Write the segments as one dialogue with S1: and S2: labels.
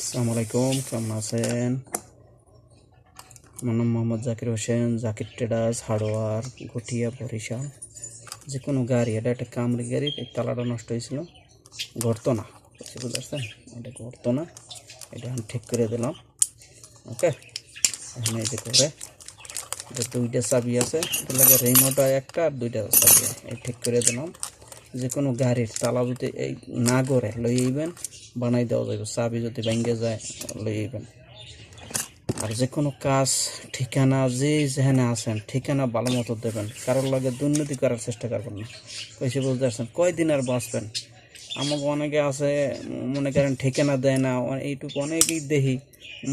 S1: আসসালামু আলাইকুম, কেমন আছেন? আমার নাম মোহাম্মদ জাকির হোসেন, জাকির ট্রেডার্স হার্ডওয়্যার, গঠিয়া, বরিশাল। যে কোনো গাড়ি, এটা একটা কামরি গাড়ি, এই তালাটা নষ্ট হয়েছিল, গড়তো না, বুঝতে পারছেন? এটা গড়তো না, এটা আমি ঠিক করে দিলাম। ওকে, এখানে এই যে করে এটা দুইটা চাবি আছে, এটা লাগে রিমোটটা একটা আর দুইটা চাবি, এই ঠিক করে দিলাম। যে কোনো গাড়ির তালা যদি এই না গড়ে লই আইবেন, বানাই দেওয়া যাবে। চাবি যদি ভেঙে যায় লই আইবেন। আর যে কোনো কাজ, ঠিকানা যে যেখানে আছেন ঠিকানা ভালো মতো দেবেন, কারোর লগে দুর্নীতি করার চেষ্টা করবেন না। কইসে বুঝতে পারছেন? কয়দিন আর বাঁচবেন? আমাকে অনেকে আছে, মনে করেন ঠিকানা দেয় না, এইটুকু অনেকেই দেখি,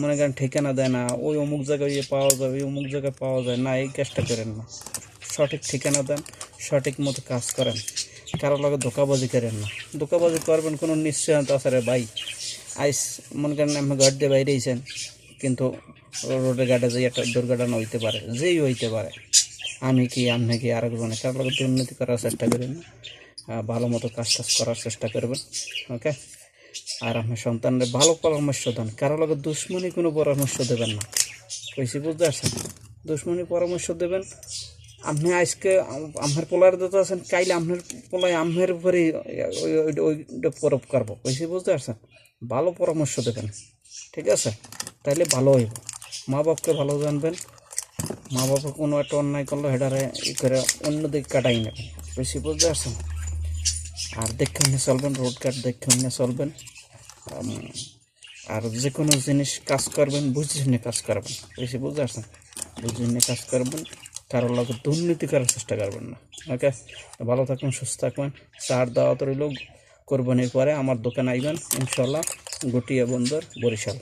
S1: মনে করেন ঠিকানা দেয় না, ওই অমুক জায়গায় পাওয়া যাবে, ওই অমুক জায়গায় পাওয়া যায় না। এই কাজটা করেন না, সঠিক ঠিকানা দেন, সঠিক মতো কাজ করেন, কারোর লগে ধোকাবাজি করেন না। ধোকাবাজি করবেন কোনো নিশ্চয়তা আছে রে ভাই? আইস মনে করেন আপনি ঘর দিয়ে বাইরেছেন, কিন্তু রোডের ঘাটে যে একটা দুর্ঘটনা হইতে পারে, যেই হইতে পারে। আমি কি আপনি কি আরেকজনে কারোর লগে দুর্নীতি করার চেষ্টা করেন না। ভালো মতো কাজ টাজ করার চেষ্টা করবেন। ওকে, আর আপনার সন্তানদের ভালো পরামর্শ দেন, কারো লগে দুশ্মনী কোনো পরামর্শ দেবেন না। কইছি বুঝতে পারছেন? দুশ্মনী পরামর্শ দেবেন আপনি আজকে আমার পোলার দিতে আছেন, কাইলে আপনার পোলায় আমের উপরে ওইটা পরব করবো। কইছি বুঝতে পারছেন? ভালো পরামর্শ দেবেন, ঠিক আছে? তাইলে ভালো হইব। মা বাপকে ভালো জানবেন, মা বাবা কোনো একটা অন্যায় করলো সেটারে ই করে অন্যদিকে কাটাই নেবেন। বেশি বুঝতে পারছেন? আর দেখে নিয়ে চলবেন, রোডঘাট দেখে নিয়ে চলবেন। আর যে কোনো জিনিস কাজ করবেন বুঝে শুনে কাজ করবেন। বেশি বুঝতে পারছেন? বুঝে শুনে কাজ করবেন, কারোর লগে দুর্নীতি করার চেষ্টা করবেন না। ওকে, ভালো থাকবেন, সুস্থ থাকবেন। চার দাওয়াত রইল। কোরবানির পরে আমার দোকানে আইবেন ইনশাল্লাহ, গটিয়া বন্দর, বরিশাল।